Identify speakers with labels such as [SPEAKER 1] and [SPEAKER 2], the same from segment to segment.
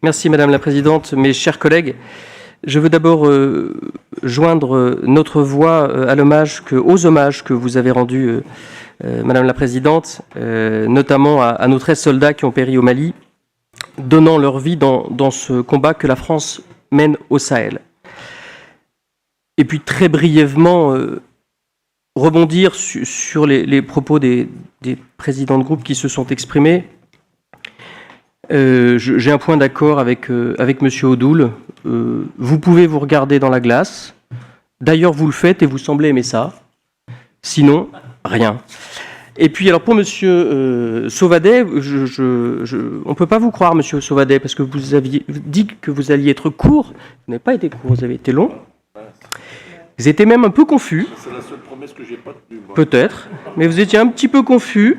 [SPEAKER 1] Merci Madame la Présidente, mes chers collègues. Je veux d'abord joindre notre voix aux hommages que vous avez rendus, Madame la Présidente, notamment à nos 13 soldats qui ont péri au Mali, donnant leur vie dans ce combat que la France mène au Sahel. Et puis très brièvement, rebondir sur les propos des présidents de groupe qui se sont exprimés. J'ai un point d'accord avec Monsieur Odoul. Vous pouvez vous regarder dans la glace. D'ailleurs, vous le faites et vous semblez aimer ça. Sinon, rien. Et puis, alors pour Monsieur Sauvadet, on ne peut pas vous croire, Monsieur Sauvadet, parce que vous aviez dit que vous alliez être court. Vous n'avez pas été court, vous avez été long. Vous étiez même un peu confus.
[SPEAKER 2] C'est la seule promesse que j'ai pas tenue.
[SPEAKER 1] Peut-être, mais vous étiez un petit peu confus.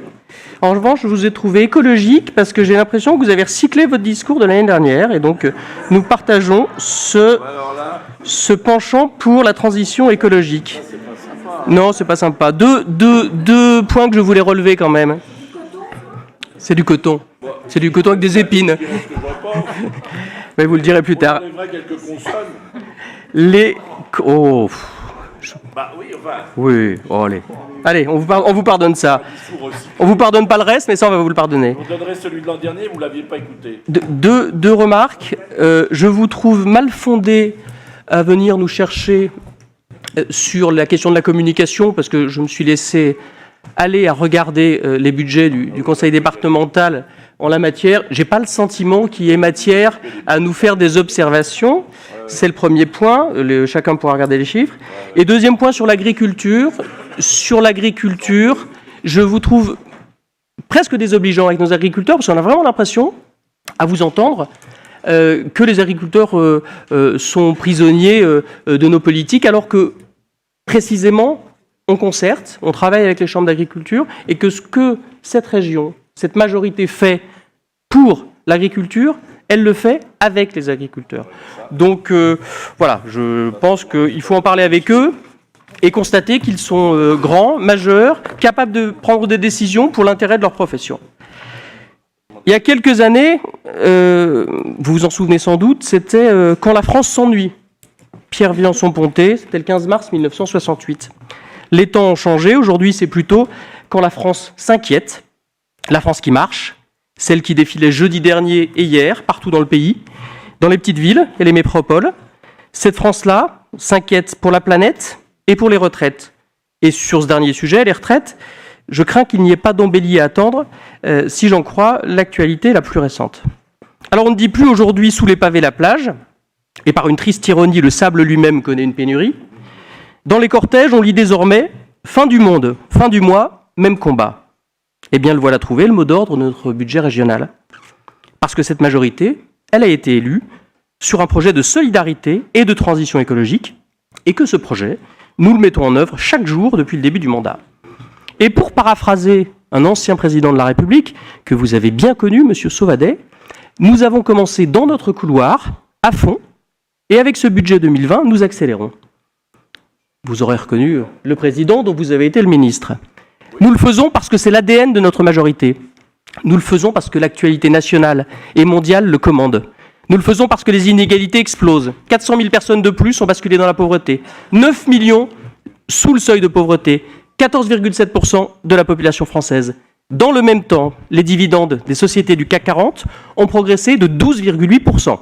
[SPEAKER 1] En revanche, je vous ai trouvé écologique parce que j'ai l'impression que vous avez recyclé votre discours de l'année dernière et donc nous partageons ce penchant pour la transition écologique. Non, c'est pas sympa. Deux points que je voulais relever quand même. C'est du coton. C'est du coton avec des épines. Mais vous le direz plus tard. Oh.
[SPEAKER 2] Bah oui, enfin.
[SPEAKER 1] Oui, oh, allez, on vous pardonne ça. On vous pardonne pas le reste, mais ça, on va vous le pardonner.
[SPEAKER 2] Vous donnerez celui de l'an dernier, vous ne l'aviez pas écouté.
[SPEAKER 1] Deux remarques. Je vous trouve mal fondé à venir nous chercher sur la question de la communication, parce que je me suis laissé aller à regarder les budgets du conseil départemental en la matière. Je n'ai pas le sentiment qu'il y ait matière à nous faire des observations. C'est le premier point, chacun pourra regarder les chiffres. Et deuxième point sur l'agriculture. Sur l'agriculture, je vous trouve presque désobligeant avec nos agriculteurs, parce qu'on a vraiment l'impression, à vous entendre, que les agriculteurs sont prisonniers de nos politiques, alors que, précisément, on concerte, on travaille avec les chambres d'agriculture, et que ce que cette région, cette majorité fait pour l'agriculture, elle le fait avec les agriculteurs. Donc voilà, je pense qu'il faut en parler avec eux et constater qu'ils sont grands, majeurs, capables de prendre des décisions pour l'intérêt de leur profession. Il y a quelques années, vous vous en souvenez sans doute, c'était Quand la France s'ennuie. Pierre Villançon-Pontet, c'était le 15 mars 1968. Les temps ont changé, aujourd'hui c'est plutôt Quand la France s'inquiète, la France qui marche, celle qui défilait jeudi dernier et hier, partout dans le pays, dans les petites villes et les métropoles. Cette France-là s'inquiète pour la planète et pour les retraites. Et sur ce dernier sujet, les retraites, je crains qu'il n'y ait pas d'embellie à attendre, si j'en crois l'actualité la plus récente. Alors on ne dit plus aujourd'hui sous les pavés la plage, et par une triste ironie, le sable lui-même connaît une pénurie. Dans les cortèges, on lit désormais « fin du monde, fin du mois, même combat ». Eh bien, le voilà trouvé, le mot d'ordre de notre budget régional. Parce que cette majorité, elle a été élue sur un projet de solidarité et de transition écologique, et que ce projet, nous le mettons en œuvre chaque jour depuis le début du mandat. Et pour paraphraser un ancien président de la République, que vous avez bien connu, M. Sauvadet, nous avons commencé dans notre couloir, à fond, et avec ce budget 2020, nous accélérons. Vous aurez reconnu le président dont vous avez été le ministre. Nous le faisons parce que c'est l'ADN de notre majorité. Nous le faisons parce que l'actualité nationale et mondiale le commande. Nous le faisons parce que les inégalités explosent. 400 000 personnes de plus ont basculé dans la pauvreté. 9 millions sous le seuil de pauvreté. 14,7% de la population française. Dans le même temps, les dividendes des sociétés du CAC 40 ont progressé de 12,8%.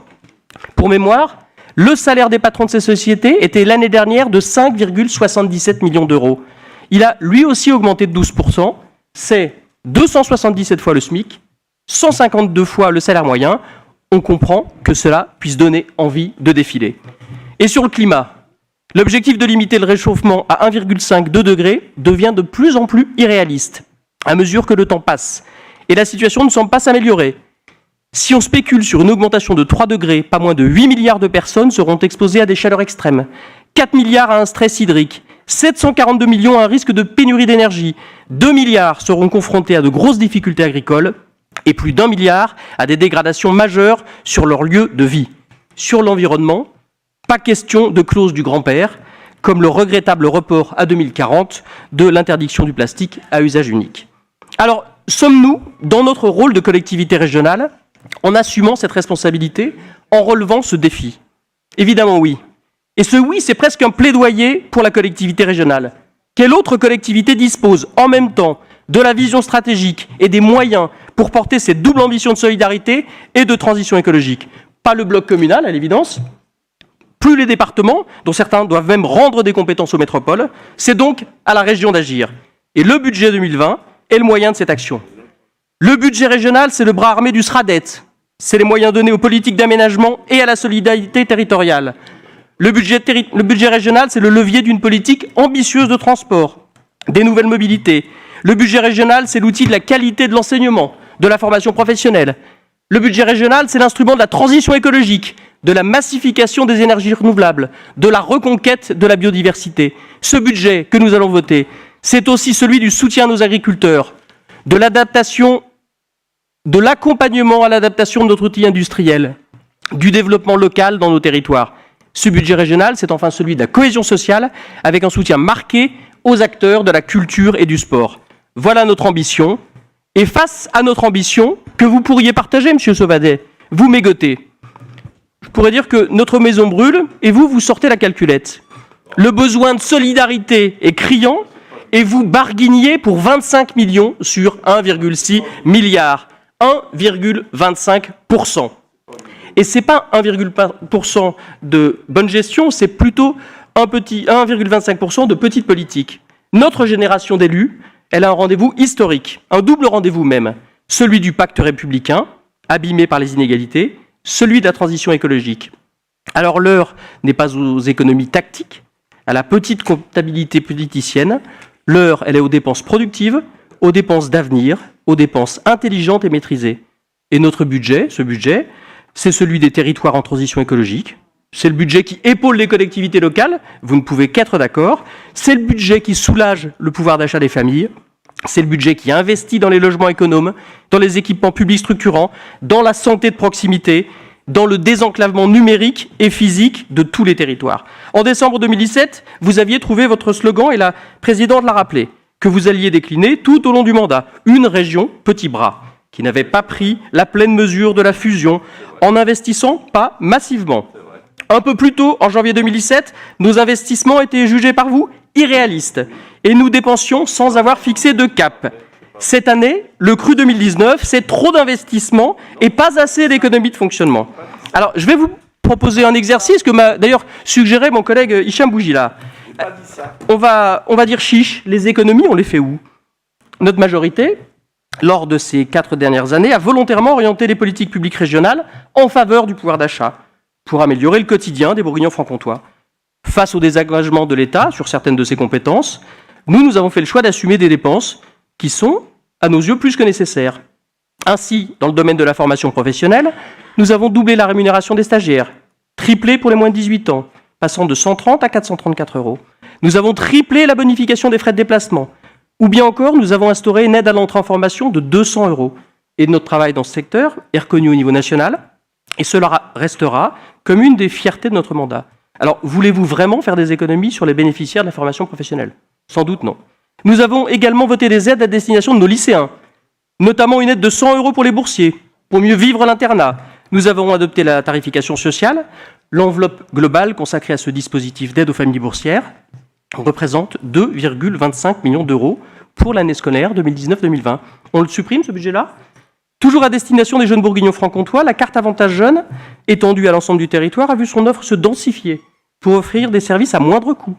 [SPEAKER 1] Pour mémoire, le salaire des patrons de ces sociétés était l'année dernière de 5,77 millions d'euros. Il a lui aussi augmenté de 12%, c'est 277 fois le SMIC, 152 fois le salaire moyen. On comprend que cela puisse donner envie de défiler. Et sur le climat, l'objectif de limiter le réchauffement à 1,5-2 degrés devient de plus en plus irréaliste à mesure que le temps passe. Et la situation ne semble pas s'améliorer. Si on spécule sur une augmentation de 3 degrés, pas moins de 8 milliards de personnes seront exposées à des chaleurs extrêmes, 4 milliards à un stress hydrique, 742 millions à un risque de pénurie d'énergie, 2 milliards seront confrontés à de grosses difficultés agricoles et plus d'1 milliard à des dégradations majeures sur leur lieu de vie. Sur l'environnement, pas question de clause du grand-père, comme le regrettable report à 2040 de l'interdiction du plastique à usage unique. Alors, sommes-nous, dans notre rôle de collectivité régionale, en assumant cette responsabilité, en relevant ce défi? Évidemment oui. Et ce oui, c'est presque un plaidoyer pour la collectivité régionale. Quelle autre collectivité dispose en même temps de la vision stratégique et des moyens pour porter cette double ambition de solidarité et de transition écologique? Pas le bloc communal, à l'évidence, plus les départements, dont certains doivent même rendre des compétences aux métropoles. C'est donc à la région d'agir. Et le budget 2020 est le moyen de cette action. Le budget régional, c'est le bras armé du SRADET. C'est les moyens donnés aux politiques d'aménagement et à la solidarité territoriale. Le budget régional, c'est le levier d'une politique ambitieuse de transport, des nouvelles mobilités. Le budget régional, c'est l'outil de la qualité de l'enseignement, de la formation professionnelle. Le budget régional, c'est l'instrument de la transition écologique, de la massification des énergies renouvelables, de la reconquête de la biodiversité. Ce budget que nous allons voter, c'est aussi celui du soutien à nos agriculteurs, de l'adaptation, de l'accompagnement à l'adaptation de notre outil industriel, du développement local dans nos territoires. Ce budget régional, c'est enfin celui de la cohésion sociale, avec un soutien marqué aux acteurs de la culture et du sport. Voilà notre ambition. Et face à notre ambition, que vous pourriez partager, Monsieur Sauvadet, vous mégotez. Je pourrais dire que notre maison brûle et vous sortez la calculette. Le besoin de solidarité est criant et vous barguignez pour 25 millions sur 1,6 milliard. 1,25%. Et ce n'est pas 1,1% de bonne gestion, c'est plutôt 1,25% de petite politique. Notre génération d'élus, elle a un rendez-vous historique, un double rendez-vous même, celui du pacte républicain, abîmé par les inégalités, celui de la transition écologique. Alors l'heure n'est pas aux économies tactiques, à la petite comptabilité politicienne, l'heure elle est aux dépenses productives, aux dépenses d'avenir, aux dépenses intelligentes et maîtrisées. Et notre budget, ce budget, c'est celui des territoires en transition écologique. C'est le budget qui épaule les collectivités locales, vous ne pouvez qu'être d'accord. C'est le budget qui soulage le pouvoir d'achat des familles. C'est le budget qui investit dans les logements économes, dans les équipements publics structurants, dans la santé de proximité, dans le désenclavement numérique et physique de tous les territoires. En décembre 2017, vous aviez trouvé votre slogan, et la présidente l'a rappelé, que vous alliez décliner tout au long du mandat. Une région, petit bras, qui n'avait pas pris la pleine mesure de la fusion en n'investissant pas massivement. Un peu plus tôt, en janvier 2017, nos investissements étaient jugés par vous irréalistes et nous dépensions sans avoir fixé de cap. Cette année, le cru 2019, c'est trop d'investissements et pas assez d'économies de fonctionnement. Alors, je vais vous proposer un exercice que m'a d'ailleurs suggéré mon collègue Hicham Boujila. On va dire chiche, les économies, on les fait où? Notre majorité, lors de ces 4 dernières années, a volontairement orienté les politiques publiques régionales en faveur du pouvoir d'achat, pour améliorer le quotidien des Bourguignons franc-comtois. Face au désengagement de l'État sur certaines de ses compétences, nous avons fait le choix d'assumer des dépenses qui sont, à nos yeux, plus que nécessaires. Ainsi, dans le domaine de la formation professionnelle, nous avons doublé la rémunération des stagiaires, triplé pour les moins de 18 ans, passant de 130 à 434 €. Nous avons triplé la bonification des frais de déplacement. Ou bien encore, nous avons instauré une aide à l'entrée en formation de 200 €. Et notre travail dans ce secteur est reconnu au niveau national, et cela restera comme une des fiertés de notre mandat. Alors, voulez-vous vraiment faire des économies sur les bénéficiaires de la formation professionnelle? Sans doute non. Nous avons également voté des aides à destination de nos lycéens, notamment une aide de 100 € pour les boursiers, pour mieux vivre l'internat. Nous avons adopté la tarification sociale. L'enveloppe globale consacrée à ce dispositif d'aide aux familles boursières représente 2,25 millions d'euros pour l'année scolaire 2019-2020. On le supprime, ce budget-là? Toujours à destination des jeunes bourguignons franc-comtois, la carte avantage jeune, étendue à l'ensemble du territoire, a vu son offre se densifier pour offrir des services à moindre coût.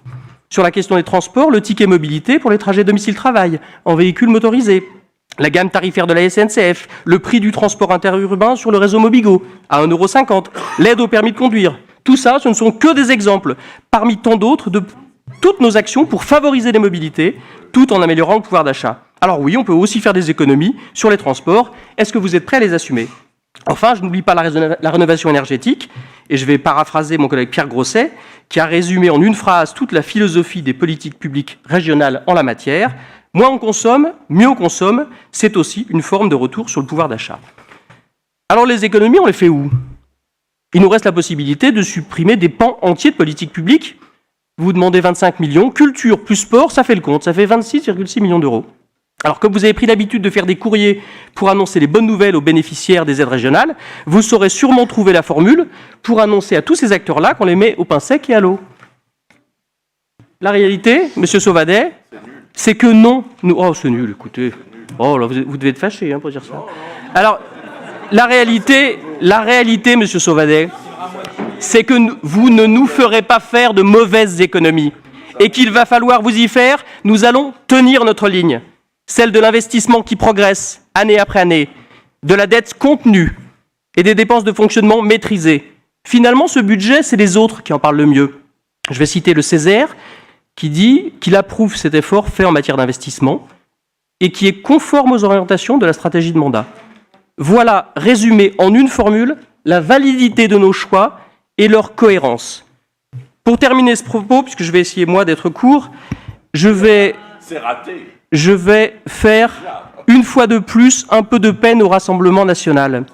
[SPEAKER 1] Sur la question des transports, le ticket mobilité pour les trajets domicile-travail en véhicule motorisé, la gamme tarifaire de la SNCF, le prix du transport interurbain sur le réseau Mobigo à 1,50 €, l'aide au permis de conduire. Tout ça, ce ne sont que des exemples, parmi tant d'autres, de toutes nos actions pour favoriser les mobilités, tout en améliorant le pouvoir d'achat. Alors oui, on peut aussi faire des économies sur les transports. Est-ce que vous êtes prêts à les assumer? Enfin, je n'oublie pas la rénovation énergétique, et je vais paraphraser mon collègue Pierre Grosset, qui a résumé en une phrase toute la philosophie des politiques publiques régionales en la matière. Moins on consomme, mieux on consomme, c'est aussi une forme de retour sur le pouvoir d'achat. Alors les économies, on les fait où? Il nous reste la possibilité de supprimer des pans entiers de politiques publiques. Vous demandez 25 millions, culture plus sport, ça fait le compte, ça fait 26,6 millions d'euros. Alors, comme vous avez pris l'habitude de faire des courriers pour annoncer les bonnes nouvelles aux bénéficiaires des aides régionales, vous saurez sûrement trouver la formule pour annoncer à tous ces acteurs-là qu'on les met au pain sec et à l'eau. La réalité, Monsieur Sauvadet, c'est que non. Oh, c'est nul, écoutez. Oh, là, vous devez être fâché pour dire ça. Alors, la réalité, Monsieur Sauvadet, c'est que vous ne nous ferez pas faire de mauvaises économies et qu'il va falloir vous y faire. Nous allons tenir notre ligne, celle de l'investissement qui progresse année après année, de la dette contenue et des dépenses de fonctionnement maîtrisées. Finalement, ce budget, c'est les autres qui en parlent le mieux. Je vais citer le Césaire, qui dit qu'il approuve cet effort fait en matière d'investissement et qui est conforme aux orientations de la stratégie de mandat. Voilà, résumé en une formule, la validité de nos choix et leur cohérence. Pour terminer ce propos, puisque je vais essayer, moi, d'être court, je vais faire, une fois de plus, un peu de peine au Rassemblement national.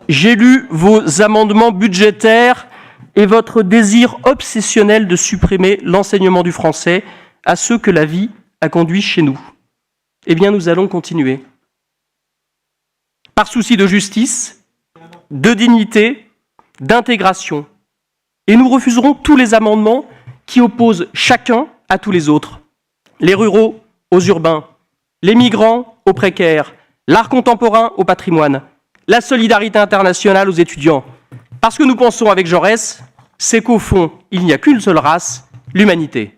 [SPEAKER 1] J'ai lu vos amendements budgétaires et votre désir obsessionnel de supprimer l'enseignement du français à ceux que la vie a conduits chez nous. Eh bien, nous allons continuer. Par souci de justice, de dignité, d'intégration. Et nous refuserons tous les amendements qui opposent chacun à tous les autres. Les ruraux aux urbains, les migrants aux précaires, l'art contemporain au patrimoine, la solidarité internationale aux étudiants. Parce que nous pensons avec Jaurès, c'est qu'au fond, il n'y a qu'une seule race, l'humanité.